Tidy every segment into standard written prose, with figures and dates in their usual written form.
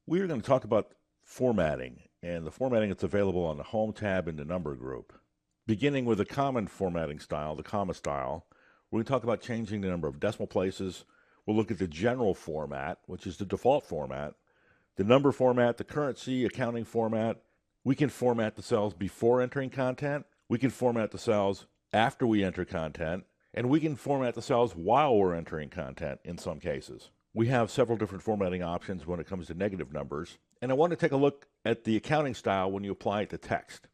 We're going to talk about formatting and the formatting that's available on the Home tab in the Number group. Beginning with a common formatting style, the comma style, we're going to talk about changing the number of decimal places. We'll look at the general format, which is the default format, the number format, the currency, accounting format. We can format the cells before entering content. We can format the cells after we enter content. And we can format the cells while we're entering content in some cases. We have several different formatting options when it comes to negative numbers. And I want to take a look at the accounting style when you apply it to text.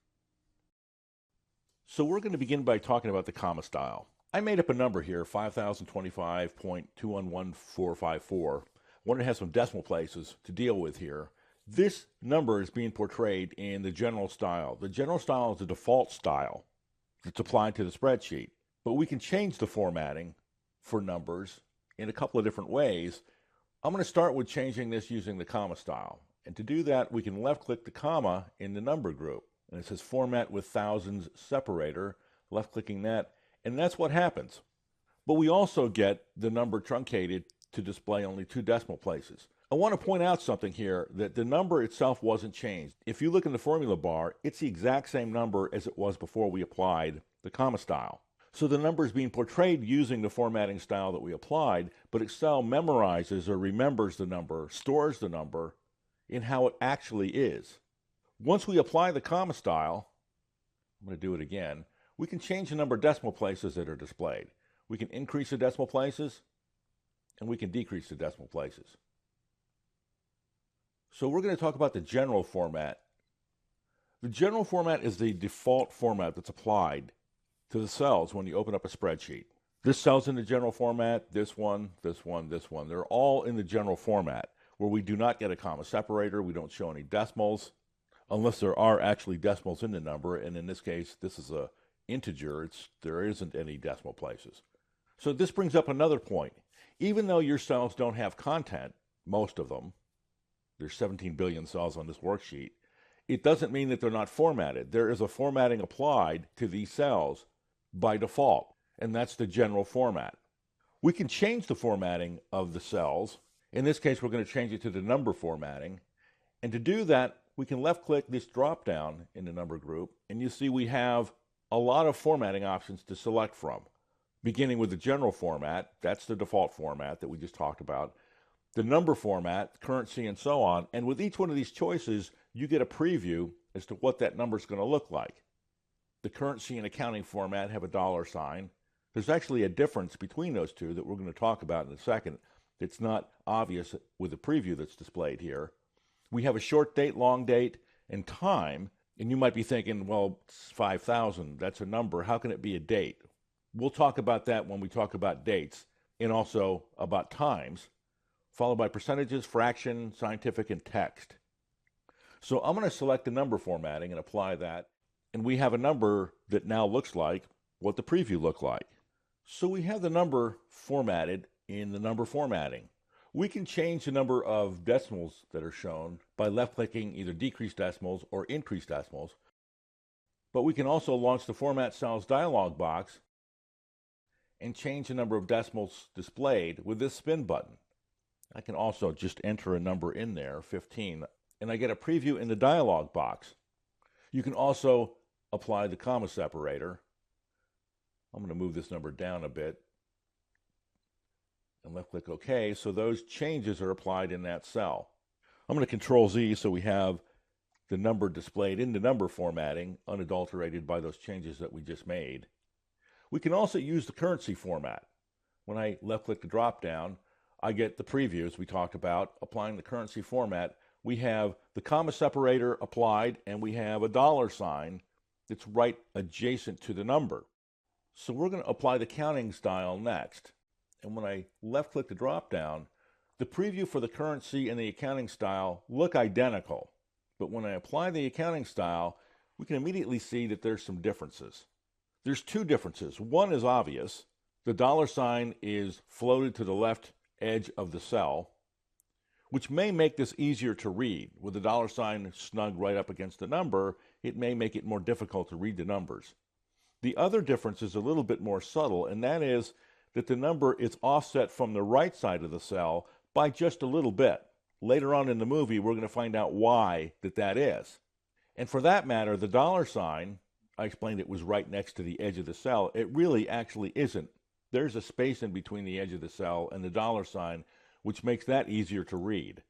So we're going to begin by talking about the comma style. I made up a number here, 5025.211454. I wanted to have some decimal places to deal with here. This number is being portrayed in the general style. The general style is the default style that's applied to the spreadsheet. But we can change the formatting for numbers in a couple of different ways. I'm going to start with changing this using the comma style. And to do that, we can left-click the comma in the number group. And it says Format with Thousands Separator, left-clicking that, and that's what happens. But we also get the number truncated to display only 2 decimal places. I want to point out something here, that the number itself wasn't changed. If you look in the formula bar, it's the exact same number as it was before we applied the comma style. So the number is being portrayed using the formatting style that we applied, but Excel memorizes or remembers the number, stores the number in how it actually is. Once we apply the comma style, I'm going to do it again, we can change the number of decimal places that are displayed. We can increase the decimal places, and we can decrease the decimal places. So we're going to talk about the general format. The general format is the default format that's applied to the cells when you open up a spreadsheet. This cell's in the general format, this one, this one, this one. They're all in the general format where we do not get a comma separator, we don't show any decimals, unless there are actually decimals in the number, and in this case, this is a integer, there isn't any decimal places. So this brings up another point. Even though your cells don't have content, most of them, there's 17 billion cells on this worksheet, it doesn't mean that they're not formatted. There is a formatting applied to these cells by default, and that's the general format. We can change the formatting of the cells. In this case, we're going to change it to the number formatting. And to do that, we can left-click this drop-down in the number group, and you see we have a lot of formatting options to select from. Beginning with the general format, that's the default format that we just talked about, the number format, currency, and so on. And with each one of these choices, you get a preview as to what that number is going to look like. The currency and accounting format have a $sign. There's actually a difference between those two that we're going to talk about in a second. It's not obvious with the preview that's displayed here. We have a short date, long date, and time. And you might be thinking, well, it's 5,000. That's a number. How can it be a date? We'll talk about that when we talk about dates and also about times, followed by percentages, fraction, scientific, and text. So I'm going to select the number formatting and apply that. And we have a number that now looks like what the preview looked like. So we have the number formatted in the number formatting. We can change the number of decimals that are shown by left-clicking either decrease decimals or increase decimals. But we can also launch the Format Cells dialog box and change the number of decimals displayed with this spin button. I can also just enter a number in there, 15, and I get a preview in the dialog box. You can also apply the comma separator. I'm going to move this number down a bit and left-click OK, so those changes are applied in that cell. I'm going to Control Z so we have the number displayed in the number formatting, unadulterated by those changes that we just made. We can also use the currency format. When I left-click the drop-down, I get the preview, as we talked about, applying the currency format. We have the comma separator applied, and we have a $sign that's right adjacent to the number. So we're going to apply the counting style next. And when I left-click the drop-down, the preview for the currency and the accounting style look identical. But when I apply the accounting style, we can immediately see that there's some differences. There's 2 differences. One is obvious. The $sign is floated to the left edge of the cell, which may make this easier to read. With the $sign snug right up against the number, it may make it more difficult to read the numbers. The other difference is a little bit more subtle, and that is that the number is offset from the right side of the cell by just a little bit. later on in the movie, we're going to find out why that is. And for that matter, the dollar sign, I explained it was right next to the edge of the cell. It really actually isn't. There's a space in between the edge of the cell and the dollar sign, which makes that easier to read.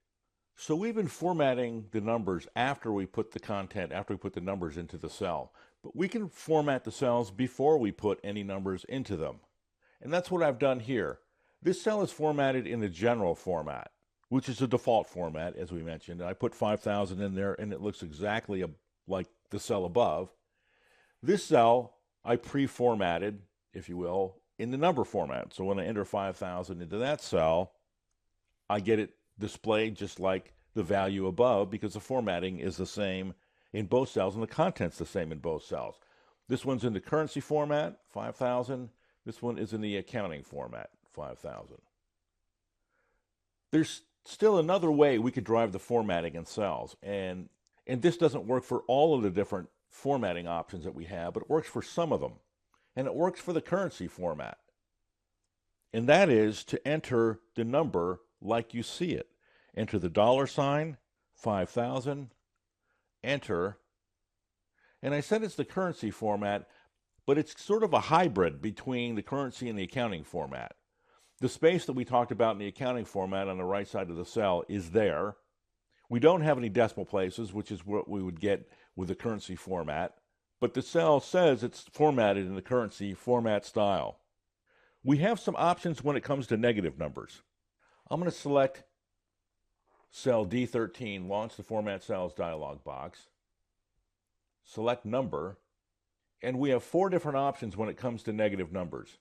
So we've been formatting the numbers after we put the numbers into the cell. But we can format the cells before we put any numbers into them. And that's what I've done here. This cell is formatted in the general format, which is the default format, as we mentioned. I put 5,000 in there, and it looks exactly like the cell above. This cell I pre-formatted, if you will, in the number format. So when I enter 5,000 into that cell, I get it displayed just like the value above because the formatting is the same in both cells and the content's the same in both cells. This one's in the currency format, 5,000. This one is in the accounting format, 5,000. There's still another way we could drive the formatting in cells, and this doesn't work for all of the different formatting options that we have, but it works for some of them. And it works for the currency format. And that is to enter the number like you see it. Enter the dollar sign, 5,000, enter. And I said it's the currency format, but it's sort of a hybrid between the currency and the accounting format. The space that we talked about in the accounting format on the right side of the cell is there. We don't have any decimal places, which is what we would get with the currency format. But the cell says it's formatted in the currency format style. We have some options when it comes to negative numbers. I'm going to select cell D13, launch the Format Cells dialog box, select number, and we have 4 different options when it comes to negative numbers.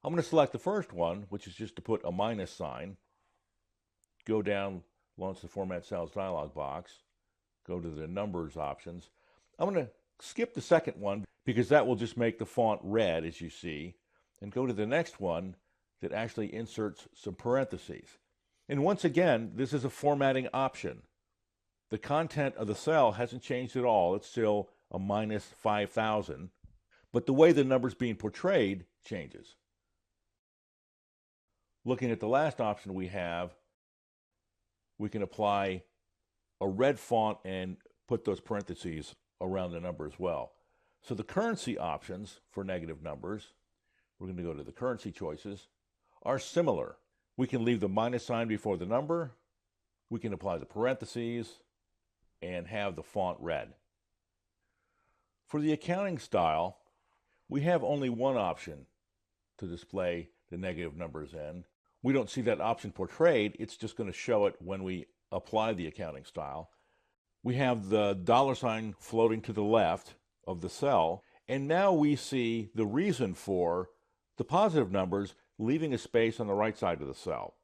I'm going to select the first one, which is just to put a minus sign, go down, launch the Format Cells dialog box, go to the numbers options. I'm going to skip the second one because that will just make the font red, as you see, and go to the next one that actually inserts some parentheses. And once again, this is a formatting option. The content of the cell hasn't changed at all. It's still a minus 5,000, but the way the number's being portrayed changes. Looking at the last option we have, we can apply a red font and put those parentheses around the number as well. So the currency options for negative numbers, we're going to go to the currency choices, are similar. We can leave the minus sign before the number, we can apply the parentheses, and have the font red. For the accounting style, we have only one option to display the negative numbers in. We don't see that option portrayed, it's just going to show it when we apply the accounting style. We have the dollar sign floating to the left of the cell, and now we see the reason for the positive numbers leaving a space on the right side of the cell.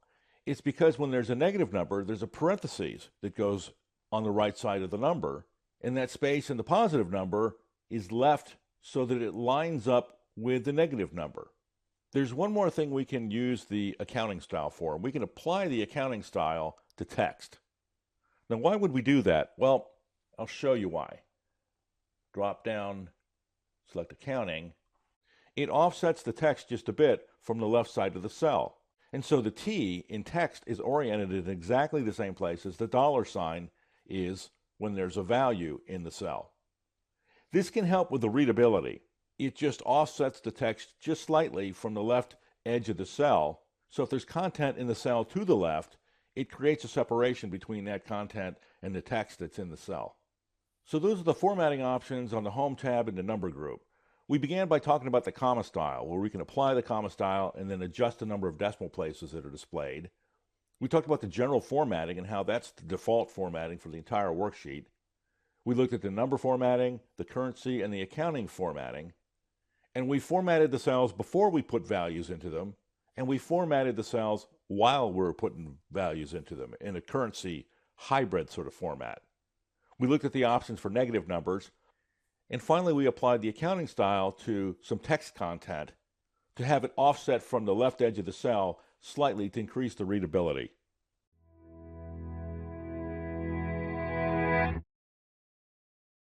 It's because when there's a negative number, there's a parentheses that goes on the right side of the number, and that space in the positive number is left so that it lines up with the negative number. There's one more thing we can use the accounting style for. We can apply the accounting style to text. Now, why would we do that? Well, I'll show you why. Drop down, select accounting. It offsets the text just a bit from the left side of the cell. And so the T in text is oriented in exactly the same place as the dollar sign is when there's a value in the cell. This can help with the readability. It just offsets the text just slightly from the left edge of the cell. So if there's content in the cell to the left, it creates a separation between that content and the text that's in the cell. So those are the formatting options on the Home tab in the Number group. We began by talking about the comma style, where we can apply the comma style and then adjust the number of decimal places that are displayed. We talked about the general formatting and how that's the default formatting for the entire worksheet. We looked at the number formatting, the currency, and the accounting formatting. And we formatted the cells before we put values into them, and we formatted the cells while we were putting values into them in a currency hybrid sort of format. We looked at the options for negative numbers, and finally we applied the accounting style to some text content to have it offset from the left edge of the cell slightly to increase the readability.